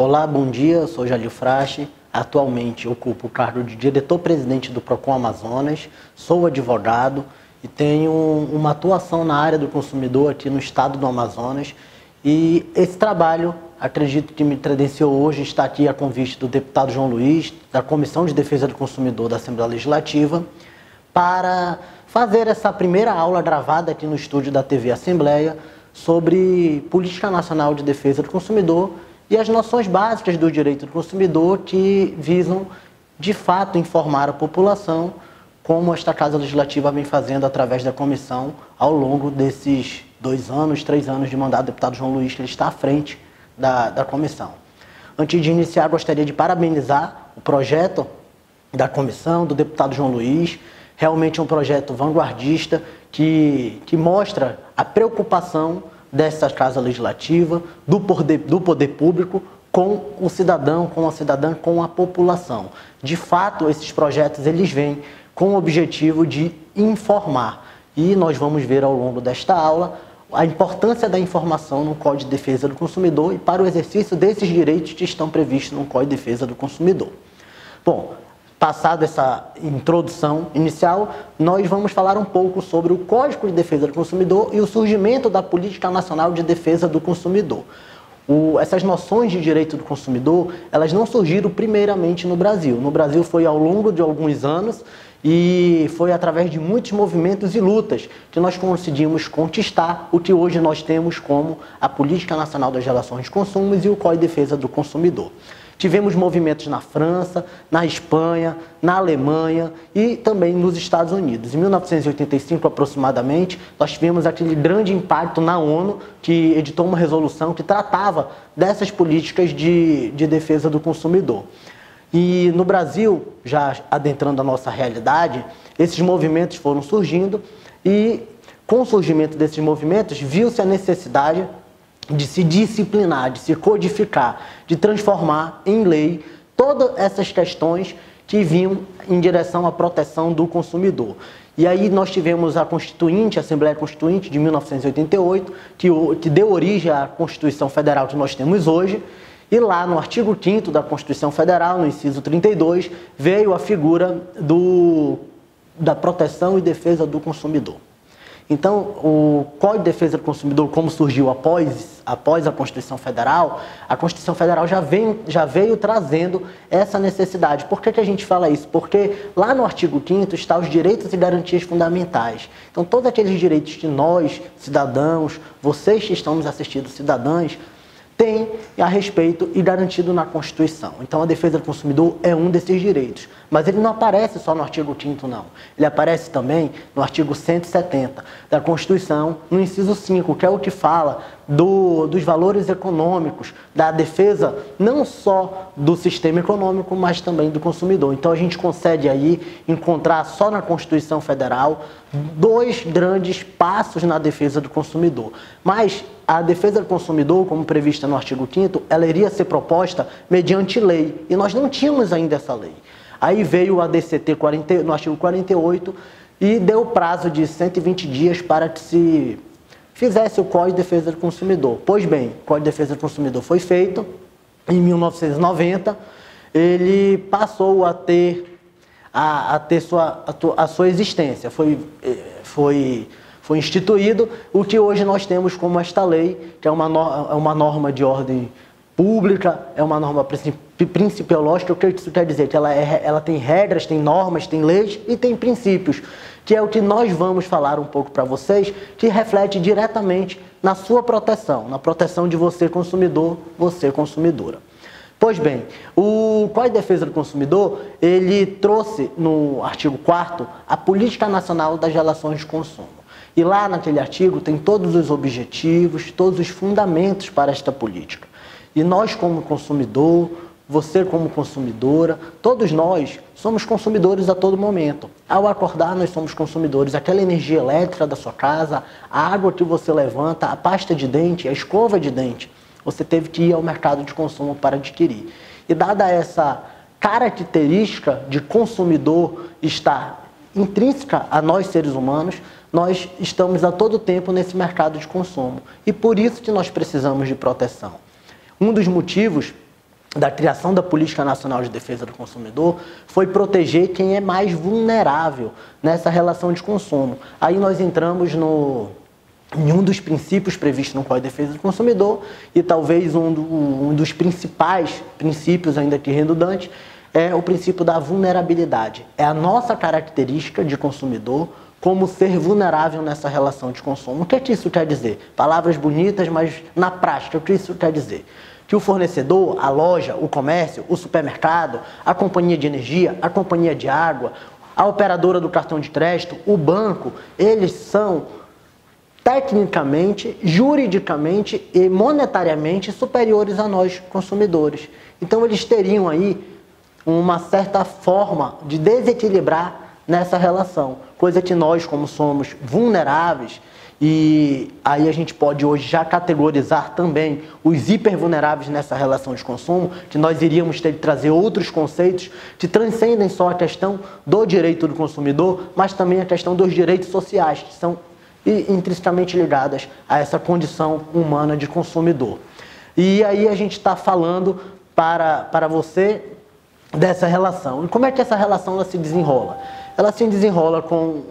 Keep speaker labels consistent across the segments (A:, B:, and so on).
A: Olá, bom dia, eu sou Jalil Frache, atualmente ocupo o cargo de diretor-presidente do Procon Amazonas, sou advogado e tenho uma atuação na área do consumidor aqui no estado do Amazonas. E esse trabalho, acredito que me credenciou hoje, está aqui a convite do deputado João Luiz, da Comissão de Defesa do Consumidor da Assembleia Legislativa, para fazer essa primeira aula gravada aqui no estúdio da TV Assembleia sobre Política Nacional de Defesa do Consumidor e as noções básicas do direito do consumidor que visam, de fato, informar a população, como esta Casa Legislativa vem fazendo através da comissão ao longo desses 2 anos, 3 anos de mandato do deputado João Luiz, que ele está à frente da comissão. Antes de iniciar, gostaria de parabenizar o projeto da comissão, do deputado João Luiz. Realmente é um projeto vanguardista que mostra a preocupação dessa Casa Legislativa, do poder público, com o cidadão, com a cidadã, com a população. De fato, esses projetos eles vêm com o objetivo de informar. E nós vamos ver ao longo desta aula a importância da informação no Código de Defesa do Consumidor e para o exercício desses direitos que estão previstos no Código de Defesa do Consumidor. Bom, passada essa introdução inicial, nós vamos falar um pouco sobre o Código de Defesa do Consumidor e o surgimento da Política Nacional de Defesa do Consumidor. Essas noções de direito do consumidor, elas não surgiram primeiramente no Brasil. No Brasil foi ao longo de alguns anos e foi através de muitos movimentos e lutas que nós conseguimos conquistar o que hoje nós temos como a Política Nacional das Relações de Consumos e o Código de Defesa do Consumidor. Tivemos movimentos na França, na Espanha, na Alemanha e também nos Estados Unidos. Em 1985, aproximadamente, nós tivemos aquele grande impacto na ONU, que editou uma resolução que tratava dessas políticas de defesa do consumidor. E no Brasil, já adentrando a nossa realidade, esses movimentos foram surgindo e, com o surgimento desses movimentos, viu-se a necessidade de se disciplinar, de se codificar, de transformar em lei todas essas questões que vinham em direção à proteção do consumidor. E aí nós tivemos a Constituinte, a Assembleia Constituinte de 1988, que deu origem à Constituição Federal que nós temos hoje, e lá no artigo 5º da Constituição Federal, no inciso 32, veio a figura da proteção e defesa do consumidor. Então, o Código de Defesa do Consumidor, como surgiu após a Constituição Federal, a Constituição Federal já veio trazendo essa necessidade. Por que a gente fala isso? Porque lá no artigo 5º está os direitos e garantias fundamentais. Então, todos aqueles direitos que nós, cidadãos, vocês que estão nos assistindo, cidadãs, tem a respeito e garantido na Constituição. Então, a defesa do consumidor é um desses direitos. Mas ele não aparece só no artigo 5º, não. Ele aparece também no artigo 170 da Constituição, no inciso 5, que é o que fala dos valores econômicos, da defesa não só do sistema econômico, mas também do consumidor. Então, a gente consegue aí encontrar só na Constituição Federal 2 grandes passos na defesa do consumidor. Mas a defesa do consumidor, como prevista no artigo 5º, ela iria ser proposta mediante lei. E nós não tínhamos ainda essa lei. Aí veio a DCT no artigo 48 e deu prazo de 120 dias para que se fizesse o Código de Defesa do Consumidor. Pois bem, o Código de Defesa do Consumidor foi feito em 1990, ele passou a ter a sua existência, foi instituído o que hoje nós temos como esta lei, que é uma norma de ordem pública, é uma norma principiológica. O que isso quer dizer? Que ela tem regras, tem normas, tem leis e tem princípios, que é o que nós vamos falar um pouco para vocês, que reflete diretamente na sua proteção, na proteção de você consumidor, você consumidora. Pois bem, o Código de Defesa do Consumidor, ele trouxe no artigo 4º a Política Nacional das Relações de Consumo. E lá naquele artigo tem todos os objetivos, todos os fundamentos para esta política. E nós como consumidor, você como consumidora, todos nós somos consumidores a todo momento. Ao acordar, nós somos consumidores. Aquela energia elétrica da sua casa, a água que você levanta, a pasta de dente, a escova de dente, você teve que ir ao mercado de consumo para adquirir. E dada essa característica de consumidor estar intrínseca a nós seres humanos, nós estamos a todo tempo nesse mercado de consumo. E por isso que nós precisamos de proteção. Um dos motivos da criação da Política Nacional de Defesa do Consumidor foi proteger quem é mais vulnerável nessa relação de consumo. Aí nós entramos em um dos princípios previstos no Código de Defesa do Consumidor e talvez um dos principais princípios, ainda que redundante, é o princípio da vulnerabilidade. É a nossa característica de consumidor como ser vulnerável nessa relação de consumo. O que isso quer dizer? Palavras bonitas, mas na prática, o que isso quer dizer? Que o fornecedor, a loja, o comércio, o supermercado, a companhia de energia, a companhia de água, a operadora do cartão de crédito, o banco, eles são tecnicamente, juridicamente e monetariamente superiores a nós, consumidores. Então, eles teriam aí uma certa forma de desequilibrar nessa relação, coisa que nós, como somos vulneráveis, e aí a gente pode hoje já categorizar também os hipervulneráveis nessa relação de consumo, que nós iríamos ter que trazer outros conceitos que transcendem só a questão do direito do consumidor, mas também a questão dos direitos sociais, que são intrinsecamente ligadas a essa condição humana de consumidor. E aí a gente está falando para você dessa relação. E como é que essa relação ela se desenrola? Ela se desenrola com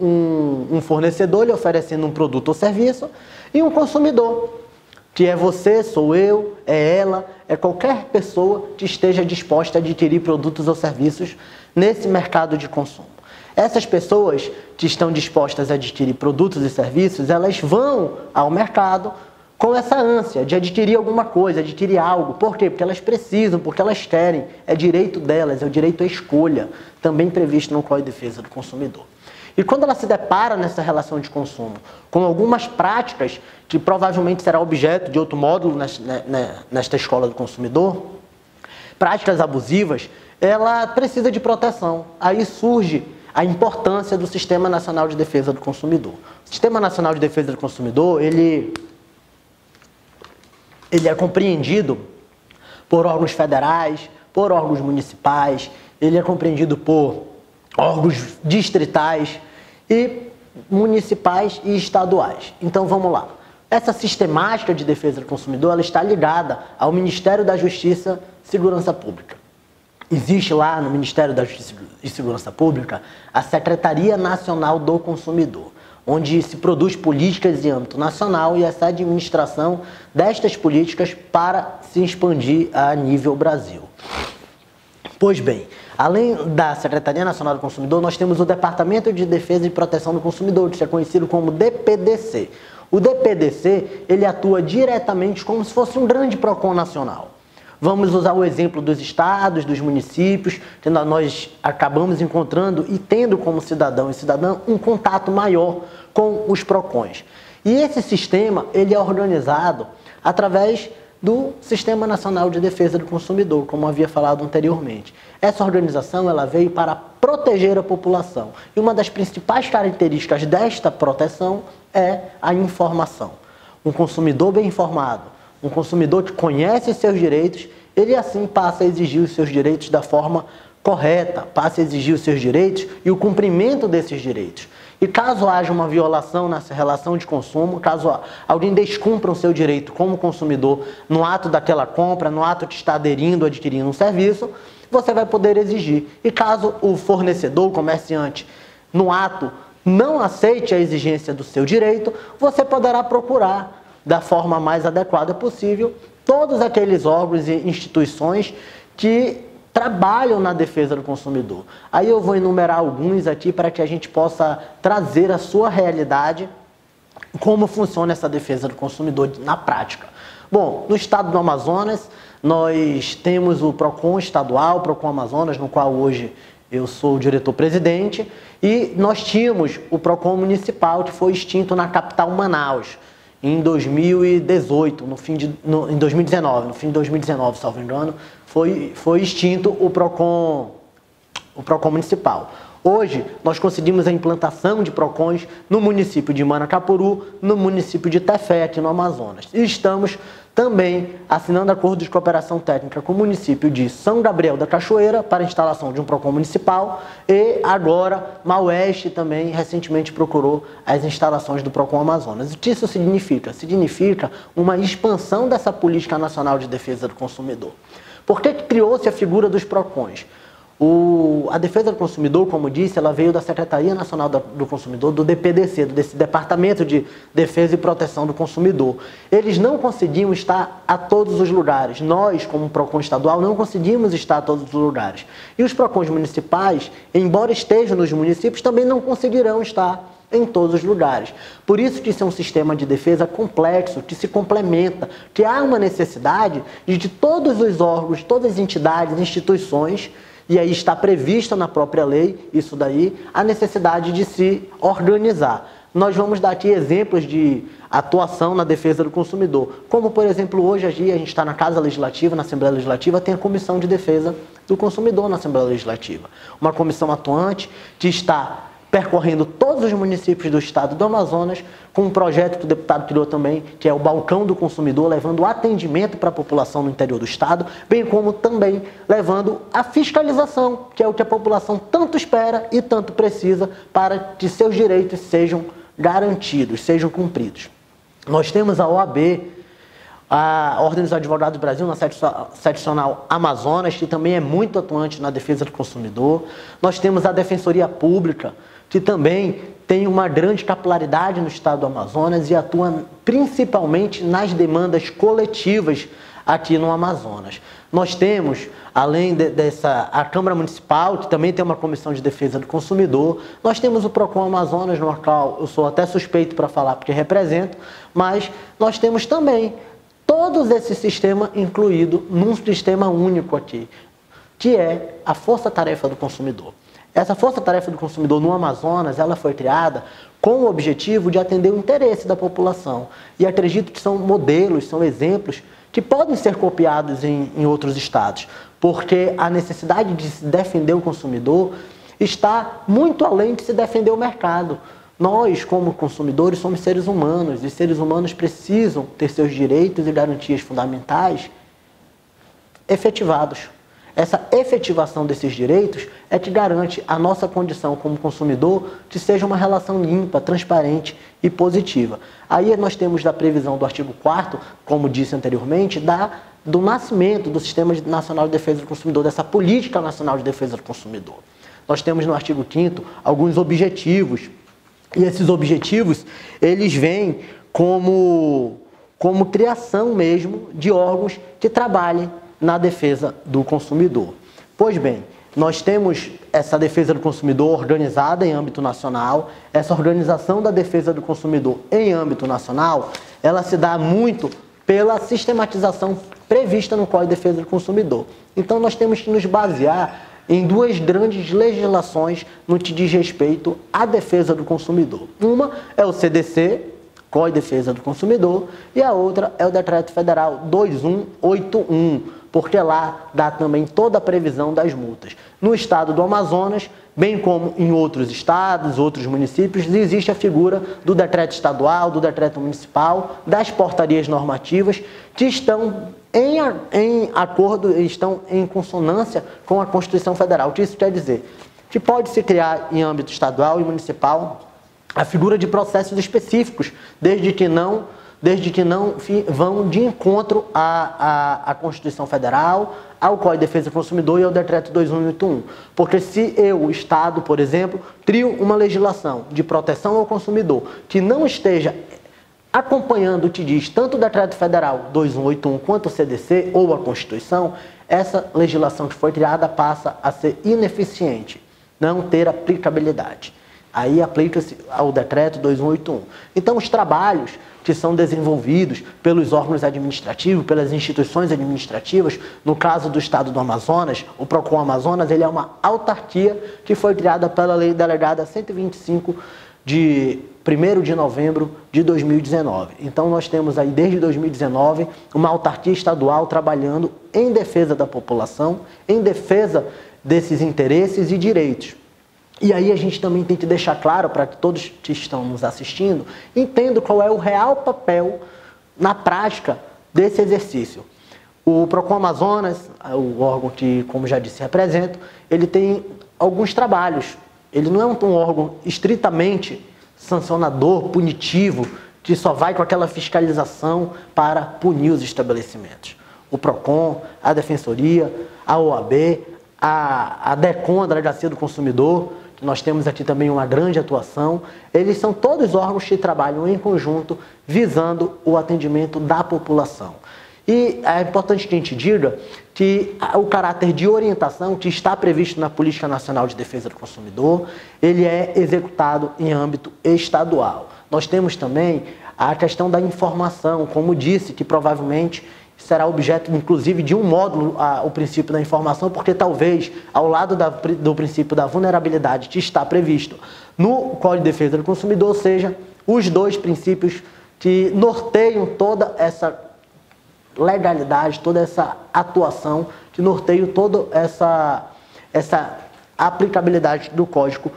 A: um fornecedor lhe oferecendo um produto ou serviço e um consumidor, que é você, sou eu, é ela, é qualquer pessoa que esteja disposta a adquirir produtos ou serviços nesse mercado de consumo. Essas pessoas que estão dispostas a adquirir produtos e serviços, elas vão ao mercado com essa ânsia de adquirir alguma coisa, adquirir algo. Por quê? Porque elas precisam, porque elas querem. É direito delas, é o direito à escolha, também previsto no Código de Defesa do Consumidor. E quando ela se depara nessa relação de consumo com algumas práticas, que provavelmente será objeto de outro módulo nesta escola do consumidor, práticas abusivas, ela precisa de proteção. Aí surge a importância do Sistema Nacional de Defesa do Consumidor. O Sistema Nacional de Defesa do Consumidor, ele é compreendido por órgãos federais, por órgãos municipais, ele é compreendido por órgãos distritais e municipais e estaduais. Então vamos lá. Essa sistemática de defesa do consumidor ela está ligada ao Ministério da Justiça e Segurança Pública. Existe lá no Ministério da Justiça e Segurança Pública a Secretaria Nacional do Consumidor, onde se produz políticas em âmbito nacional e essa administração destas políticas para se expandir a nível Brasil. Pois bem, além da Secretaria Nacional do Consumidor, nós temos o Departamento de Defesa e Proteção do Consumidor, que é conhecido como DPDC. O DPDC, ele atua diretamente como se fosse um grande PROCON nacional. Vamos usar o exemplo dos estados, dos municípios, que nós acabamos encontrando e tendo como cidadão e cidadã um contato maior com os PROCONs. E esse sistema, ele é organizado através do Sistema Nacional de Defesa do Consumidor, como havia falado anteriormente. Essa organização, ela veio para proteger a população. E uma das principais características desta proteção é a informação. Um consumidor bem informado, um consumidor que conhece os seus direitos, ele assim passa a exigir os seus direitos da forma correta, passa a exigir os seus direitos e o cumprimento desses direitos. E caso haja uma violação nessa relação de consumo, caso alguém descumpra o seu direito como consumidor no ato daquela compra, no ato de estar aderindo, adquirindo um serviço, você vai poder exigir. E caso o fornecedor, o comerciante, no ato não aceite a exigência do seu direito, você poderá procurar da forma mais adequada possível todos aqueles órgãos e instituições que trabalham na defesa do consumidor. Aí eu vou enumerar alguns aqui para que a gente possa trazer a sua realidade, como funciona essa defesa do consumidor na prática. Bom, no estado do Amazonas, nós temos o PROCON estadual, o PROCON Amazonas, no qual hoje eu sou o diretor-presidente, e nós tínhamos o PROCON municipal, que foi extinto na capital Manaus, em 2018, em 2019, no fim de 2019, salvo engano, foi extinto o PROCON municipal. Hoje, nós conseguimos a implantação de PROCONs no município de Manacapuru, no município de Tefé, aqui no Amazonas. E estamos também assinando acordo de cooperação técnica com o município de São Gabriel da Cachoeira para a instalação de um PROCON municipal e agora Maueste também recentemente procurou as instalações do PROCON Amazonas. O que isso significa? Significa uma expansão dessa política nacional de defesa do consumidor. Por que criou-se a figura dos PROCONs? A defesa do consumidor, como disse, ela veio da Secretaria Nacional do Consumidor, do DPDC, desse Departamento de Defesa e Proteção do Consumidor. Eles não conseguiam estar a todos os lugares. Nós, como PROCON estadual, não conseguimos estar a todos os lugares. E os PROCONs municipais, embora estejam nos municípios, também não conseguirão estar em todos os lugares. Por isso que isso é um sistema de defesa complexo, que se complementa, que há uma necessidade de todos os órgãos, todas as entidades, instituições, e aí está prevista na própria lei, isso daí, a necessidade de se organizar. Nós vamos dar aqui exemplos de atuação na defesa do consumidor. Como, por exemplo, hoje a gente está na Casa Legislativa, na Assembleia Legislativa, tem a Comissão de Defesa do Consumidor na Assembleia Legislativa. Uma comissão atuante que está percorrendo todos os municípios do estado do Amazonas, com um projeto que o deputado criou também, que é o Balcão do Consumidor, levando atendimento para a população no interior do estado, bem como também levando a fiscalização, que é o que a população tanto espera e tanto precisa para que seus direitos sejam garantidos, sejam cumpridos. Nós temos a OAB, a Ordem dos Advogados do Brasil, na seccional Amazonas, que também é muito atuante na defesa do consumidor. Nós temos a Defensoria Pública, que também tem uma grande capilaridade no estado do Amazonas e atua principalmente nas demandas coletivas aqui no Amazonas. Nós temos, além a Câmara Municipal, que também tem uma comissão de defesa do consumidor, nós temos o PROCON Amazonas, no qual eu sou até suspeito para falar porque represento, mas nós temos também todo esse sistema incluído num sistema único aqui, que é a Força-Tarefa do Consumidor. Essa Força-Tarefa do Consumidor no Amazonas, ela foi criada com o objetivo de atender o interesse da população. E acredito que são modelos, são exemplos que podem ser copiados em outros estados, porque a necessidade de se defender o consumidor está muito além de se defender o mercado. Nós, como consumidores, somos seres humanos e seres humanos precisam ter seus direitos e garantias fundamentais efetivados. Essa efetivação desses direitos é que garante a nossa condição como consumidor que seja uma relação limpa, transparente e positiva. Aí nós temos da previsão do artigo 4º, como disse anteriormente, do nascimento do Sistema Nacional de Defesa do Consumidor, dessa Política Nacional de Defesa do Consumidor. Nós temos no artigo 5º alguns objetivos, e esses objetivos, eles vêm como criação mesmo de órgãos que trabalhem na defesa do consumidor. Pois bem, nós temos essa defesa do consumidor organizada em âmbito nacional. Essa organização da defesa do consumidor em âmbito nacional, ela se dá muito pela sistematização prevista no Código de Defesa do Consumidor. Então nós temos que nos basear em duas grandes legislações no que diz respeito à defesa do consumidor. Uma é o CDC, Código de Defesa do Consumidor, e a outra é o Decreto Federal 2181, porque lá dá também toda a previsão das multas. No estado do Amazonas, bem como em outros estados, outros municípios, existe a figura do decreto estadual, do decreto municipal, das portarias normativas, que estão em acordo, estão em consonância com a Constituição Federal. O que isso quer dizer? Que pode se criar em âmbito estadual e municipal a figura de processos específicos, desde que não vão de encontro à Constituição Federal, ao Código de Defesa do Consumidor e ao Decreto 2181. Porque se eu, Estado, por exemplo, crio uma legislação de proteção ao consumidor que não esteja acompanhando o que diz tanto o Decreto Federal 2181 quanto o CDC ou a Constituição, essa legislação que foi criada passa a ser ineficiente, não ter aplicabilidade. Aí aplica-se ao Decreto 2181. Então, os trabalhos que são desenvolvidos pelos órgãos administrativos, pelas instituições administrativas, no caso do estado do Amazonas, o PROCON Amazonas, ele é uma autarquia que foi criada pela Lei Delegada 125 de 1º de novembro de 2019. Então, nós temos aí, desde 2019, uma autarquia estadual trabalhando em defesa da população, em defesa desses interesses e direitos. E aí a gente também tem que deixar claro para que todos que estão nos assistindo entendam qual é o real papel na prática desse exercício. O PROCON Amazonas, o órgão que, como já disse, represento, ele tem alguns trabalhos. Ele não é um órgão estritamente sancionador, punitivo, que só vai com aquela fiscalização para punir os estabelecimentos. o PROCON, a Defensoria, a OAB, a DECON, a Delegacia do Consumidor, que nós temos aqui também uma grande atuação. Eles são todos órgãos que trabalham em conjunto visando o atendimento da população. E é importante que a gente diga que o caráter de orientação que está previsto na Política Nacional de Defesa do Consumidor, ele é executado em âmbito estadual. Nós temos também a questão da informação, como disse, que provavelmente será objeto, inclusive, de um módulo, o princípio da informação, porque talvez, ao lado do princípio da vulnerabilidade que está previsto no Código de Defesa do Consumidor, seja os dois princípios que norteiam toda essa legalidade, toda essa atuação, que norteiam toda essa aplicabilidade do Código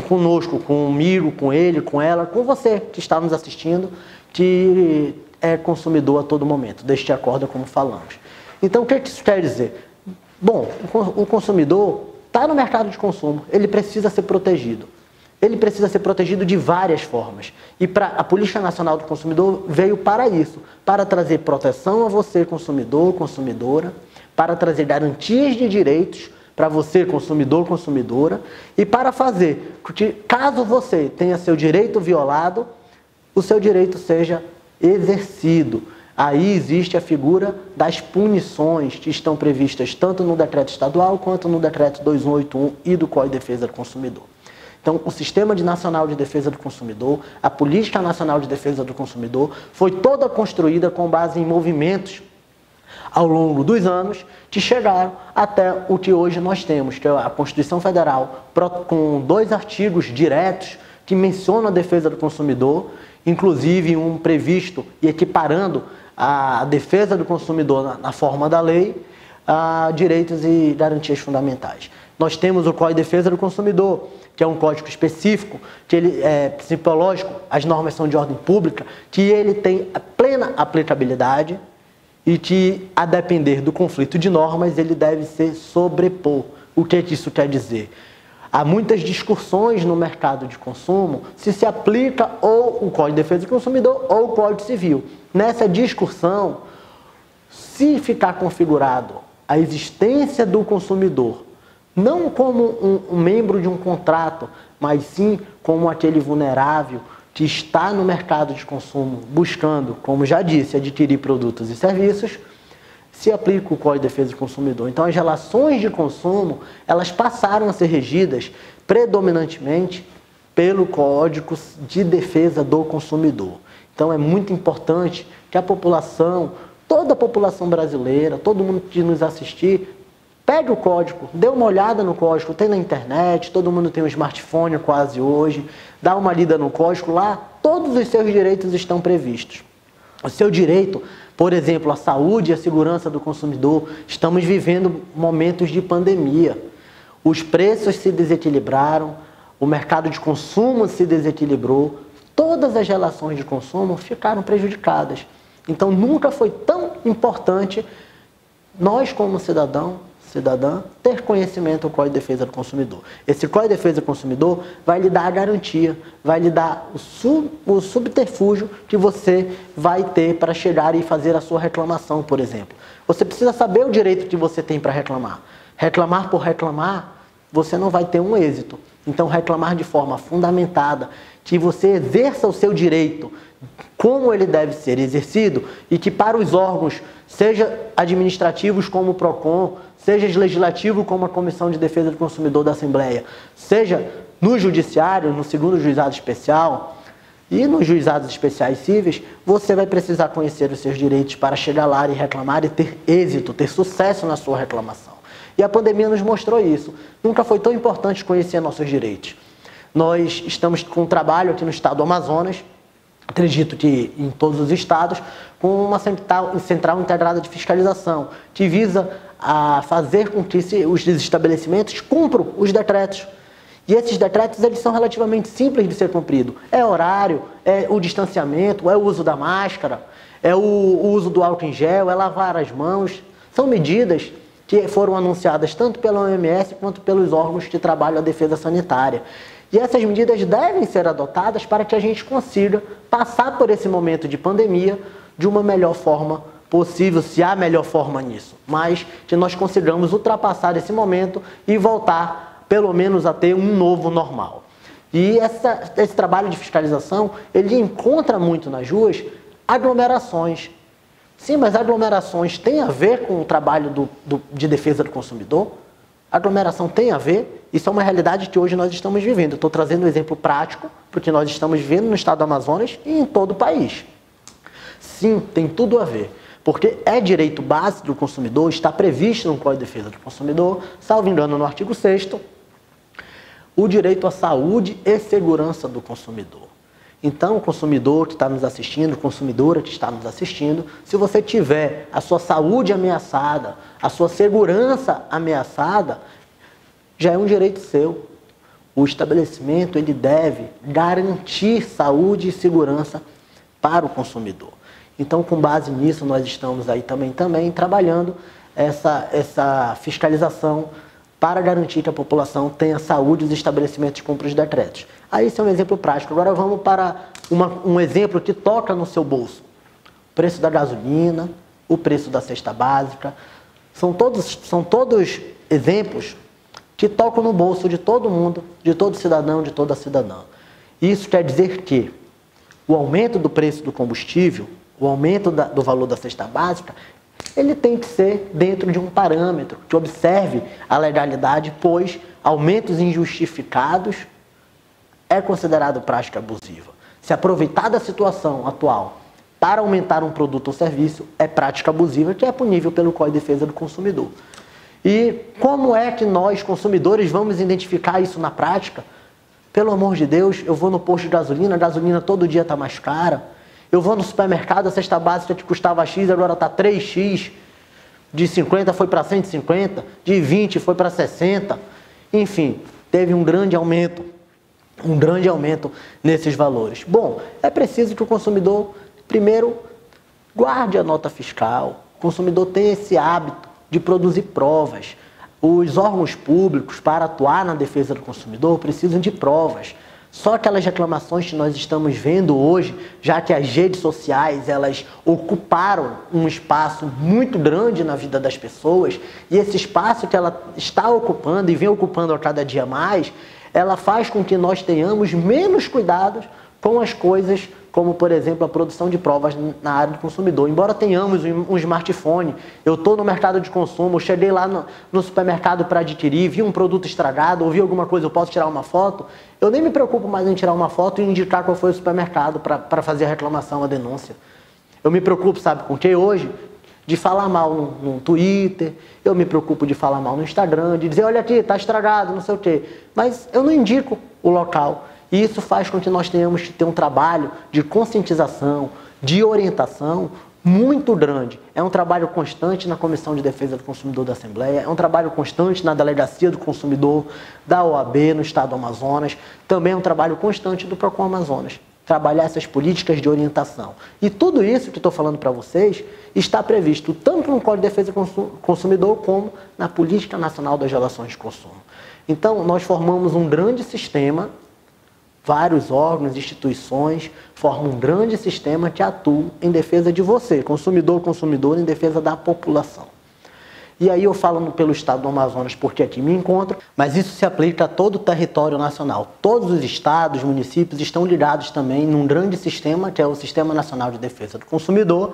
A: conosco, comigo, com ele, com ela, com você que está nos assistindo, que é consumidor a todo momento, deste acordo, como falamos. Então, o que isso quer dizer? Bom, o consumidor está no mercado de consumo, ele precisa ser protegido. Ele precisa ser protegido de várias formas. E a Política Nacional do Consumidor veio para isso, para trazer proteção a você, consumidor, consumidora, para trazer garantias de direitos para você, consumidor, consumidora, e para fazer que, caso você tenha seu direito violado, o seu direito seja exercido. Aí existe a figura das punições que estão previstas tanto no decreto estadual quanto no decreto 2181 e do Código de Defesa do Consumidor. Então, o Sistema Nacional de Defesa do Consumidor, a Política Nacional de Defesa do Consumidor, foi toda construída com base em movimentos ao longo dos anos que chegaram até o que hoje nós temos, que é a Constituição Federal, com 2 artigos diretos que mencionam a defesa do consumidor, inclusive um previsto e equiparando a defesa do consumidor na forma da lei a direitos e garantias fundamentais. Nós temos o Código de Defesa do Consumidor, que é um código específico, que ele é principiológico, as normas são de ordem pública, que ele tem a plena aplicabilidade e que, a depender do conflito de normas, ele deve se sobrepor. O que isso quer dizer? Há muitas discussões no mercado de consumo se aplica ou o Código de Defesa do Consumidor ou o Código Civil. Nessa discussão, se ficar configurado a existência do consumidor, não como um membro de um contrato, mas sim como aquele vulnerável que está no mercado de consumo buscando, como já disse, adquirir produtos e serviços, se aplica o Código de Defesa do Consumidor. Então, as relações de consumo, elas passaram a ser regidas predominantemente pelo Código de Defesa do Consumidor. Então, é muito importante que a população, toda a população brasileira, todo mundo que nos assistir, pegue o código, dê uma olhada no código, tem na internet, todo mundo tem um smartphone quase hoje, dá uma lida no código, lá todos os seus direitos estão previstos. O seu direito, por exemplo, a saúde e a segurança do consumidor, estamos vivendo momentos de pandemia. Os preços se desequilibraram, o mercado de consumo se desequilibrou, todas as relações de consumo ficaram prejudicadas. Então, nunca foi tão importante nós, como cidadã, ter conhecimento do Código de Defesa do Consumidor. Esse Código de Defesa do Consumidor vai lhe dar a garantia, vai lhe dar o subterfúgio que você vai ter para chegar e fazer a sua reclamação, por exemplo. Você precisa saber o direito que você tem para reclamar. Reclamar por reclamar, você não vai ter um êxito. Então, reclamar de forma fundamentada, que você exerça o seu direito, como ele deve ser exercido, e que para os órgãos, seja administrativos como o PROCON, seja legislativo como a Comissão de Defesa do Consumidor da Assembleia, seja no Judiciário, no 2º Juizado Especial e nos Juizados Especiais Cíveis, você vai precisar conhecer os seus direitos para chegar lá e reclamar e ter êxito, ter sucesso na sua reclamação. E a pandemia nos mostrou isso. Nunca foi tão importante conhecer nossos direitos. Nós estamos com um trabalho aqui no estado do Amazonas, acredito que em todos os estados, com uma central integrada de fiscalização, que visa a fazer com que os estabelecimentos cumpram os decretos. E esses decretos, eles são relativamente simples de ser cumprido. É horário, é o distanciamento, é o uso da máscara, é o uso do álcool em gel, é lavar as mãos. São medidas que foram anunciadas tanto pela OMS quanto pelos órgãos que trabalham a defesa sanitária. E essas medidas devem ser adotadas para que a gente consiga passar por esse momento de pandemia de uma melhor forma possível, se há melhor forma nisso, mas que nós consigamos ultrapassar esse momento e voltar, pelo menos, a ter um novo normal. E esse trabalho de fiscalização, ele encontra muito nas ruas aglomerações. Sim, mas aglomerações têm a ver com o trabalho de defesa do consumidor? Aglomeração tem a ver? Isso é uma realidade que hoje nós estamos vivendo. Eu estou trazendo um exemplo prático, porque nós estamos vivendo no estado do Amazonas e em todo o país. Sim, tem tudo a ver. Porque é direito básico do consumidor, está previsto no Código de Defesa do Consumidor, salvo engano no artigo 6º, o direito à saúde e segurança do consumidor. Então, o consumidor que está nos assistindo, a consumidora que está nos assistindo, se você tiver a sua saúde ameaçada, a sua segurança ameaçada, já é um direito seu. O estabelecimento, ele deve garantir saúde e segurança para o consumidor. Então, com base nisso, nós estamos aí também trabalhando essa fiscalização para garantir que a população tenha saúde e os estabelecimentos cumprem os decretos. Aí esse é um exemplo prático. Agora vamos para um exemplo que toca no seu bolso. O preço da gasolina, o preço da cesta básica. São todos exemplos que tocam no bolso de todo mundo, de todo cidadão, de toda cidadã. Isso quer dizer que o aumento do preço do combustível, o aumento do valor da cesta básica, ele tem que ser dentro de um parâmetro que observe a legalidade, pois aumentos injustificados é considerado prática abusiva. Se aproveitar da situação atual para aumentar um produto ou serviço é prática abusiva, que é punível pelo Código de Defesa do Consumidor. E como é que nós, consumidores, vamos identificar isso na prática? Pelo amor de Deus, eu vou no posto de gasolina, a gasolina todo dia está mais cara. Eu vou no supermercado, a cesta básica que custava X, agora está 3X. De 50 foi para 150, de 20 foi para 60. Enfim, teve um grande aumento nesses valores. Bom, é preciso que o consumidor, primeiro, guarde a nota fiscal. O consumidor tem esse hábito de produzir provas. Os órgãos públicos, para atuar na defesa do consumidor, precisam de provas. Só aquelas reclamações que nós estamos vendo hoje, já que as redes sociais, elas ocuparam um espaço muito grande na vida das pessoas, e esse espaço que ela está ocupando e vem ocupando a cada dia mais, ela faz com que nós tenhamos menos cuidados com as coisas, como, por exemplo, a produção de provas na área do consumidor. Embora tenhamos um smartphone, eu estou no mercado de consumo, cheguei lá no supermercado para adquirir, vi um produto estragado, ouvi alguma coisa, eu posso tirar uma foto, eu nem me preocupo mais em tirar uma foto e indicar qual foi o supermercado para fazer a reclamação, a denúncia. Eu me preocupo, sabe com o que hoje? De falar mal no Twitter, eu me preocupo de falar mal no Instagram, de dizer, olha aqui, está estragado, não sei o quê. Mas eu não indico o local. E isso faz com que nós tenhamos que ter um trabalho de conscientização, de orientação muito grande. É um trabalho constante na Comissão de Defesa do Consumidor da Assembleia, é um trabalho constante na Delegacia do Consumidor da OAB no estado do Amazonas, também é um trabalho constante do Procon Amazonas. Trabalhar essas políticas de orientação. E tudo isso que estou falando para vocês está previsto tanto no Código de Defesa do Consumidor como na Política Nacional das Relações de Consumo. Então, nós formamos um grande sistema. Vários órgãos, instituições formam um grande sistema que atua em defesa de você, consumidor, em defesa da população. E aí eu falo pelo estado do Amazonas porque aqui me encontro, mas isso se aplica a todo o território nacional. Todos os estados, municípios estão ligados também num grande sistema, que é o Sistema Nacional de Defesa do Consumidor,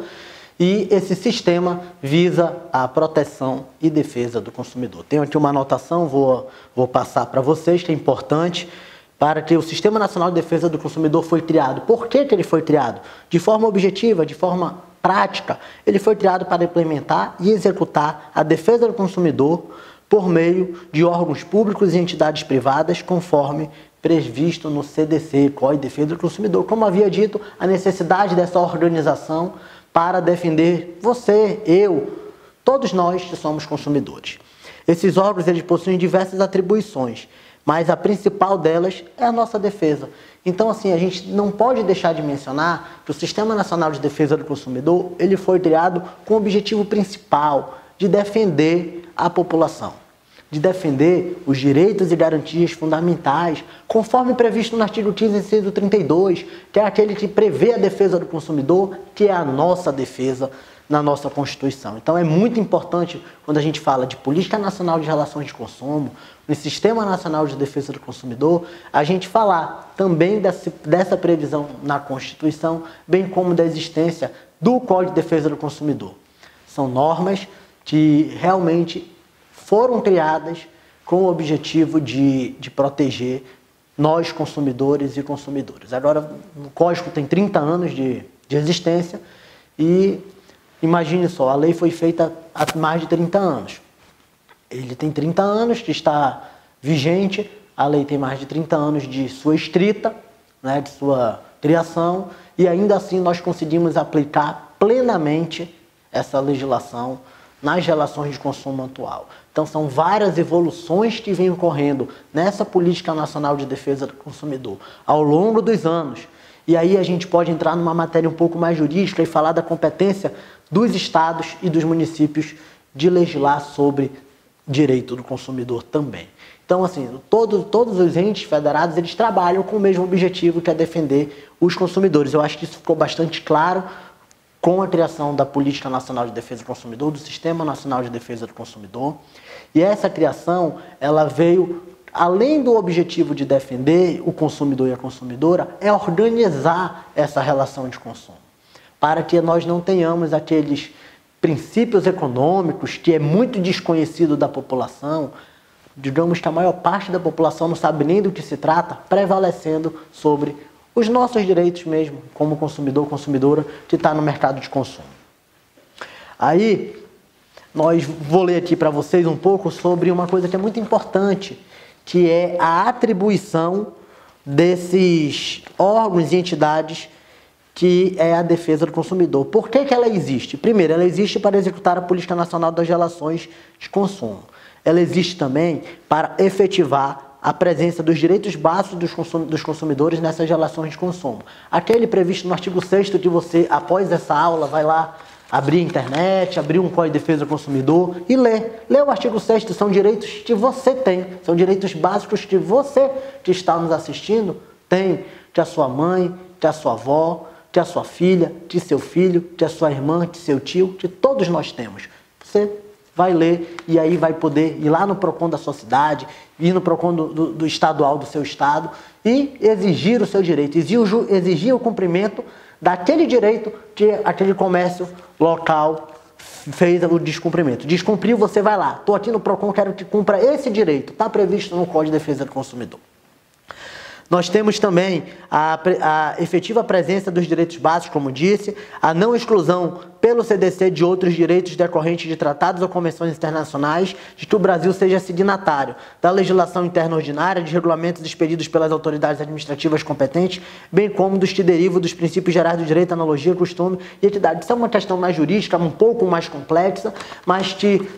A: e esse sistema visa a proteção e defesa do consumidor. Tenho aqui uma anotação, vou passar para vocês, que é importante, para que o Sistema Nacional de Defesa do Consumidor foi criado. Por que ele foi criado? De forma objetiva, de forma prática, ele foi criado para implementar e executar a defesa do consumidor por meio de órgãos públicos e entidades privadas, conforme previsto no CDC, Código de Defesa do Consumidor. Como havia dito, a necessidade dessa organização para defender você, eu, todos nós que somos consumidores. Esses órgãos, eles possuem diversas atribuições, mas a principal delas é a nossa defesa. Então, assim, a gente não pode deixar de mencionar que o Sistema Nacional de Defesa do Consumidor, ele foi criado com o objetivo principal de defender a população, de defender os direitos e garantias fundamentais, conforme previsto no artigo 15, inciso 32, que é aquele que prevê a defesa do consumidor, que é a nossa defesa na nossa Constituição. Então é muito importante, quando a gente fala de Política Nacional de Relações de Consumo, no Sistema Nacional de Defesa do Consumidor, a gente falar também dessa previsão na Constituição, bem como da existência do Código de Defesa do Consumidor. São normas que realmente foram criadas com o objetivo de proteger nós, consumidores e consumidoras. Agora, o Código tem 30 anos de existência e imagine só, a lei foi feita há mais de 30 anos. Ele tem 30 anos que está vigente, a lei tem mais de 30 anos de sua escrita, né, de sua criação, e ainda assim nós conseguimos aplicar plenamente essa legislação nas relações de consumo atual. Então são várias evoluções que vêm ocorrendo nessa Política Nacional de Defesa do Consumidor ao longo dos anos. E aí a gente pode entrar numa matéria um pouco mais jurídica e falar da competência dos estados e dos municípios de legislar sobre direito do consumidor também. Então, assim, todos os entes federados, eles trabalham com o mesmo objetivo, que é defender os consumidores. Eu acho que isso ficou bastante claro com a criação da Política Nacional de Defesa do Consumidor, do Sistema Nacional de Defesa do Consumidor. E essa criação, ela veio, além do objetivo de defender o consumidor e a consumidora, é organizar essa relação de consumo, para que nós não tenhamos aqueles princípios econômicos que é muito desconhecido da população, digamos que a maior parte da população não sabe nem do que se trata, prevalecendo sobre os nossos direitos mesmo, como consumidor, consumidora, que está no mercado de consumo. Aí, vou ler aqui para vocês um pouco sobre uma coisa que é muito importante, que é a atribuição desses órgãos e entidades que é a defesa do consumidor. Por que ela existe? Primeiro, ela existe para executar a Política Nacional das Relações de Consumo. Ela existe também para efetivar a presença dos direitos básicos dos consumidores nessas relações de consumo. Aquele previsto no artigo 6º que você, após essa aula, vai lá abrir a internet, abrir um Código de Defesa do Consumidor e ler. Lê o artigo 6º, são direitos que você tem, são direitos básicos que você que está nos assistindo tem, que a sua mãe, que a sua avó, que a sua filha, que seu filho, que a sua irmã, que seu tio, que todos nós temos. Você vai ler e aí vai poder ir lá no PROCON da sua cidade, ir no PROCON do estadual do seu estado e exigir o seu direito, exigir o cumprimento daquele direito que aquele comércio local fez o descumprimento. Descumpriu, você vai lá. Estou aqui no PROCON, quero que cumpra esse direito. Está previsto no Código de Defesa do Consumidor. Nós temos também a efetiva presença dos direitos básicos, como disse, a não exclusão pelo CDC de outros direitos decorrentes de tratados ou convenções internacionais, de que o Brasil seja signatário da legislação interna ordinária, de regulamentos expedidos pelas autoridades administrativas competentes, bem como dos que derivam dos princípios gerais do direito, analogia, costume e equidade. Isso é uma questão mais jurídica, um pouco mais complexa, mas que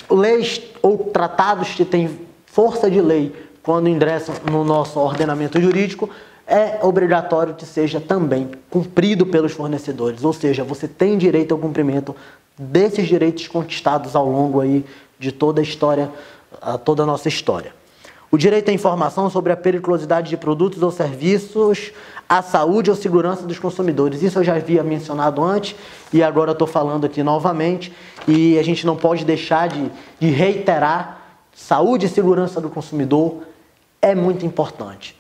A: leis ou tratados que têm força de lei quando ingressam no nosso ordenamento jurídico, é obrigatório que seja também cumprido pelos fornecedores. Ou seja, você tem direito ao cumprimento desses direitos conquistados ao longo aí de toda a história, toda a nossa história. O direito à informação sobre a periculosidade de produtos ou serviços, a saúde ou segurança dos consumidores. Isso eu já havia mencionado antes e agora estou falando aqui novamente. E a gente não pode deixar de reiterar: saúde e segurança do consumidor é muito importante.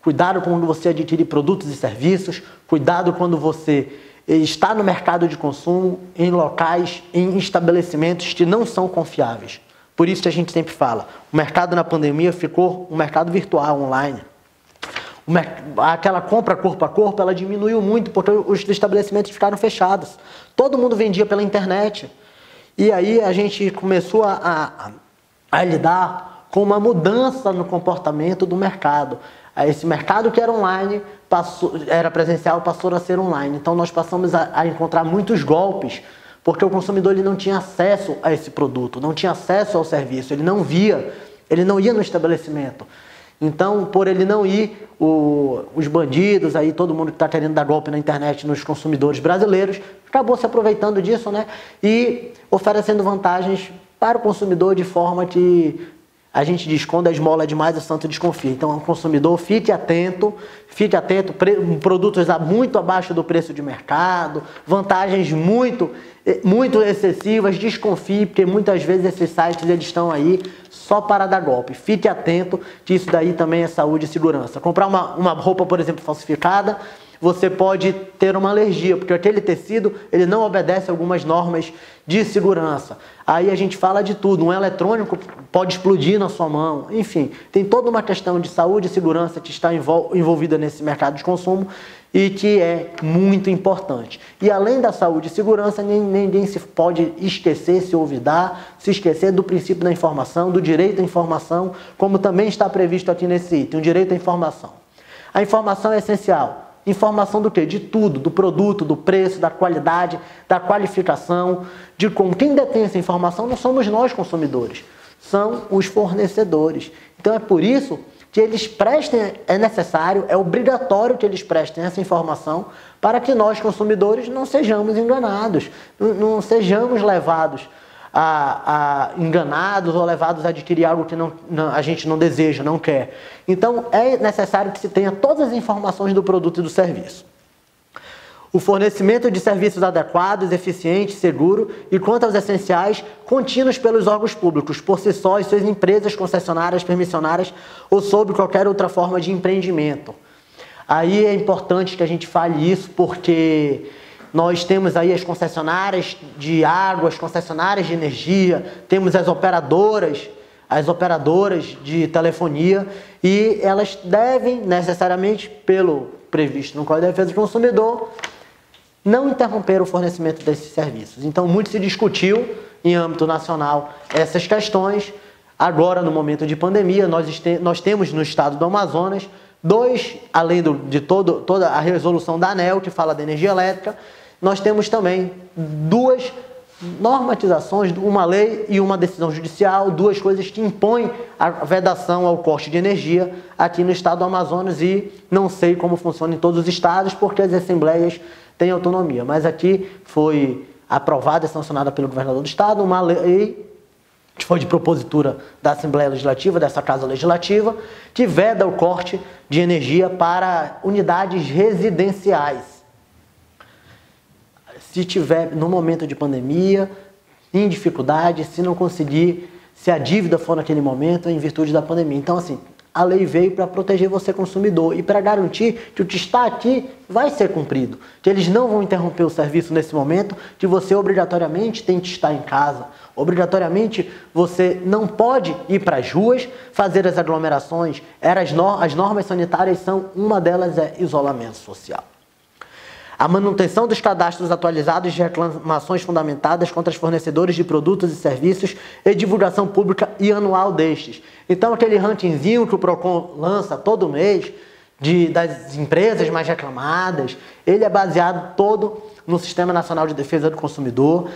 A: Cuidado quando você adquire produtos e serviços, cuidado quando você está no mercado de consumo, em locais, em estabelecimentos que não são confiáveis. Por isso que a gente sempre fala, o mercado na pandemia ficou um mercado virtual, online. Aquela compra corpo a corpo, ela diminuiu muito, porque os estabelecimentos ficaram fechados. Todo mundo vendia pela internet. E aí a gente começou a lidar com uma mudança no comportamento do mercado. Esse mercado que era online, era presencial, passou a ser online. Então nós passamos a encontrar muitos golpes, porque o consumidor ele não tinha acesso a esse produto, não tinha acesso ao serviço, ele não via, ele não ia no estabelecimento. Então, por ele não ir, os bandidos, aí todo mundo que está querendo dar golpe na internet nos consumidores brasileiros, acabou se aproveitando disso, né? E oferecendo vantagens para o consumidor de forma que a gente diz, quando a esmola é demais, o santo desconfia. Então, o consumidor, fique atento, produtos muito abaixo do preço de mercado, vantagens muito excessivas, desconfie, porque muitas vezes esses sites eles estão aí só para dar golpe. Fique atento, que isso daí também é saúde e segurança. Comprar uma roupa, por exemplo, falsificada, você pode ter uma alergia, porque aquele tecido ele não obedece a algumas normas de segurança. Aí a gente fala de tudo, um eletrônico pode explodir na sua mão, enfim, tem toda uma questão de saúde e segurança que está envolvida nesse mercado de consumo e que é muito importante. E além da saúde e segurança, ninguém se pode esquecer, se esquecer do princípio da informação, do direito à informação, como também está previsto aqui nesse item, o direito à informação. A informação é essencial. Informação do quê? De tudo, do produto, do preço, da qualidade, da qualificação, de como. Quem detém essa informação não somos nós consumidores, são os fornecedores. Então é por isso que eles prestem, é necessário, é obrigatório que eles prestem essa informação para que nós consumidores não sejamos enganados, não sejamos levados enganados ou levados a adquirir algo que a gente não deseja, não quer. Então, é necessário que se tenha todas as informações do produto e do serviço. O fornecimento de serviços adequados, eficientes, seguro e, quanto aos essenciais, contínuos pelos órgãos públicos, por si só, e suas empresas concessionárias, permissionárias ou sob qualquer outra forma de empreendimento. Aí é importante que a gente fale isso porque nós temos aí as concessionárias de água, as concessionárias de energia, temos as operadoras de telefonia e elas devem necessariamente, pelo previsto no Código de Defesa do Consumidor, não interromper o fornecimento desses serviços. Então, muito se discutiu em âmbito nacional essas questões. Agora, no momento de pandemia, nós temos no estado do Amazonas além de toda a resolução da ANEEL, que fala da energia elétrica, nós temos também duas normatizações, uma lei e uma decisão judicial, duas coisas que impõem a vedação ao corte de energia aqui no estado do Amazonas e não sei como funciona em todos os estados, porque as assembleias têm autonomia. Mas aqui foi aprovada e sancionada pelo governador do estado uma lei que foi de propositura da Assembleia Legislativa, dessa Casa Legislativa, que veda o corte de energia para unidades residenciais. Se tiver no momento de pandemia, em dificuldade, se não conseguir, se a dívida for naquele momento, em virtude da pandemia. Então, assim, a lei veio para proteger você, consumidor, e para garantir que o que está aqui vai ser cumprido. Que eles não vão interromper o serviço nesse momento, que você obrigatoriamente tem que estar em casa. Obrigatoriamente você não pode ir para as ruas, fazer as aglomerações. As normas sanitárias são, uma delas é isolamento social. A manutenção dos cadastros atualizados de reclamações fundamentadas contra os fornecedores de produtos e serviços e divulgação pública e anual destes. Então, aquele rankingzinho que o PROCON lança todo mês das empresas mais reclamadas, ele é baseado todo no Sistema Nacional de Defesa do Consumidor.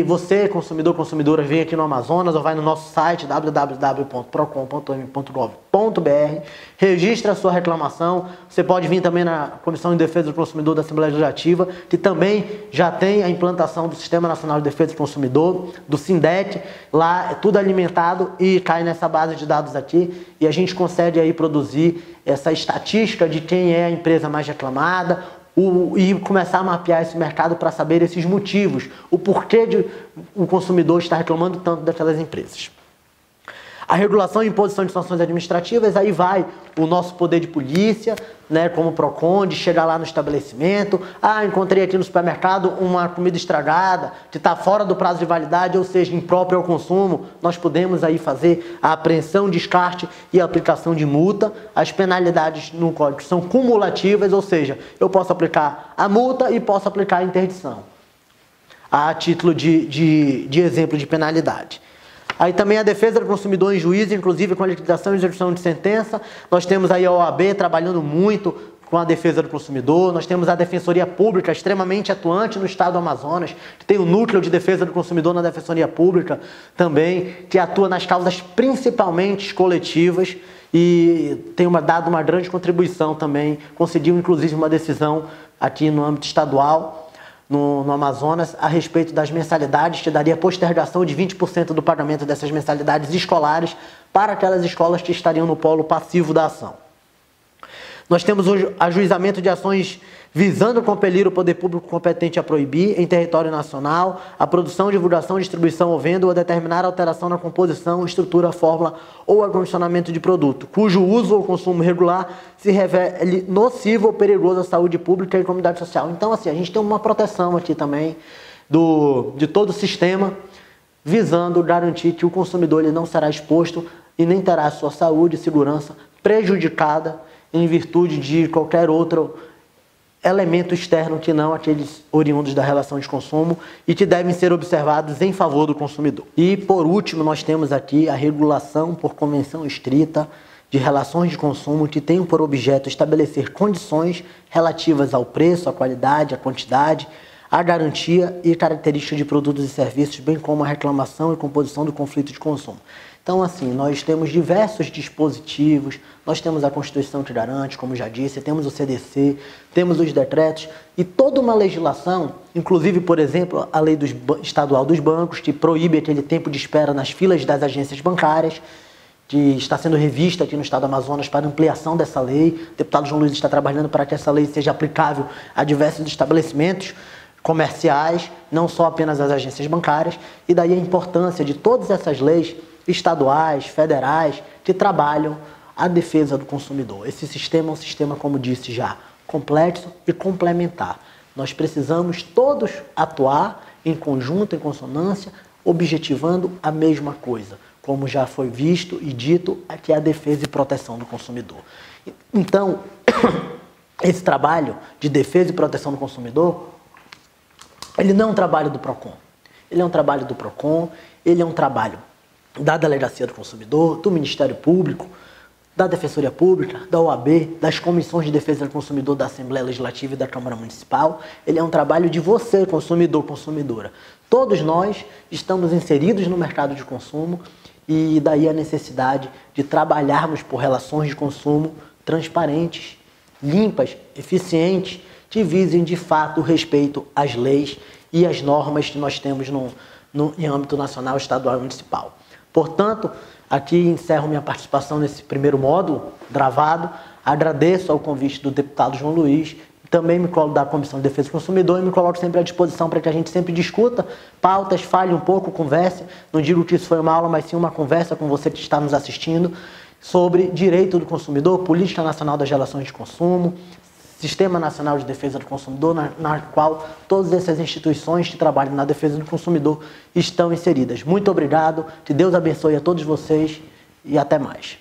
A: Você, consumidor, consumidora, vem aqui no Amazonas ou vai no nosso site www.procon.m.gov.br, registra a sua reclamação. Você pode vir também na Comissão de Defesa do Consumidor da Assembleia Legislativa, que também já tem a implantação do Sistema Nacional de Defesa do Consumidor, do SINDEC, lá é tudo alimentado e cai nessa base de dados aqui, e a gente consegue aí produzir essa estatística de quem é a empresa mais reclamada, e começar a mapear esse mercado para saber esses motivos, o porquê o consumidor está reclamando tanto daquelas empresas. A regulação e imposição de sanções administrativas, aí vai o nosso poder de polícia, né, como o PROCON, de chegar lá no estabelecimento, encontrei aqui no supermercado uma comida estragada, que está fora do prazo de validade, ou seja, imprópria ao consumo, nós podemos aí fazer a apreensão, descarte e a aplicação de multa. As penalidades no código são cumulativas, ou seja, eu posso aplicar a multa e posso aplicar a interdição, a título de exemplo de penalidade. Aí também a defesa do consumidor em juízo, inclusive com a liquidação e execução de sentença. Nós temos aí a OAB trabalhando muito com a defesa do consumidor. Nós temos a Defensoria Pública extremamente atuante no estado do Amazonas, que tem o núcleo de defesa do consumidor na Defensoria Pública também, que atua nas causas principalmente coletivas e tem dado uma grande contribuição também. Conseguiu inclusive uma decisão aqui no âmbito estadual, no Amazonas, a respeito das mensalidades, que daria postergação de 20% do pagamento dessas mensalidades escolares para aquelas escolas que estariam no polo passivo da ação. Nós temos o ajuizamento de ações visando compelir o poder público competente a proibir, em território nacional, a produção, divulgação, distribuição ou venda ou a determinar alteração na composição, estrutura, fórmula ou acondicionamento de produto, cujo uso ou consumo regular se revele nocivo ou perigoso à saúde pública e à comunidade social. Então, assim, a gente tem uma proteção aqui também de todo o sistema, visando garantir que o consumidor ele não será exposto e nem terá a sua saúde e segurança prejudicada em virtude de qualquer outro elemento externo que não aqueles oriundos da relação de consumo e que devem ser observados em favor do consumidor. E, por último, nós temos aqui a regulação por convenção estrita de relações de consumo que tem por objeto estabelecer condições relativas ao preço, à qualidade, à quantidade, à garantia e características de produtos e serviços, bem como a reclamação e composição do conflito de consumo. Então, assim, nós temos diversos dispositivos, nós temos a Constituição que garante, como já disse, temos o CDC, temos os decretos e toda uma legislação, inclusive, por exemplo, a lei estadual dos bancos, que proíbe aquele tempo de espera nas filas das agências bancárias, que está sendo revista aqui no estado do Amazonas para ampliação dessa lei. O deputado João Luiz está trabalhando para que essa lei seja aplicável a diversos estabelecimentos comerciais, não só apenas as agências bancárias, e daí a importância de todas essas leis estaduais, federais, que trabalham a defesa do consumidor. Esse sistema é um sistema, como disse já, complexo e complementar. Nós precisamos todos atuar em conjunto, em consonância, objetivando a mesma coisa, como já foi visto e dito, que é a defesa e proteção do consumidor. Então, esse trabalho de defesa e proteção do consumidor, ele não é um trabalho do PROCON. Ele é um trabalho do PROCON, ele é um trabalho da Delegacia do Consumidor, do Ministério Público, da Defensoria Pública, da OAB, das Comissões de Defesa do Consumidor da Assembleia Legislativa e da Câmara Municipal. Ele é um trabalho de você, consumidor, consumidora. Todos nós estamos inseridos no mercado de consumo e daí a necessidade de trabalharmos por relações de consumo transparentes, limpas, eficientes, que visem de fato o respeito às leis e às normas que nós temos em âmbito nacional, estadual e municipal. Portanto, aqui encerro minha participação nesse primeiro módulo gravado. Agradeço ao convite do deputado João Luiz, também me colo da Comissão de Defesa do Consumidor e me coloco sempre à disposição para que a gente sempre discuta pautas, fale um pouco, converse. Não digo que isso foi uma aula, mas sim uma conversa com você que está nos assistindo sobre direito do consumidor, política nacional das relações de consumo, Sistema Nacional de Defesa do Consumidor, na qual todas essas instituições que trabalham na defesa do consumidor estão inseridas. Muito obrigado, que Deus abençoe a todos vocês e até mais.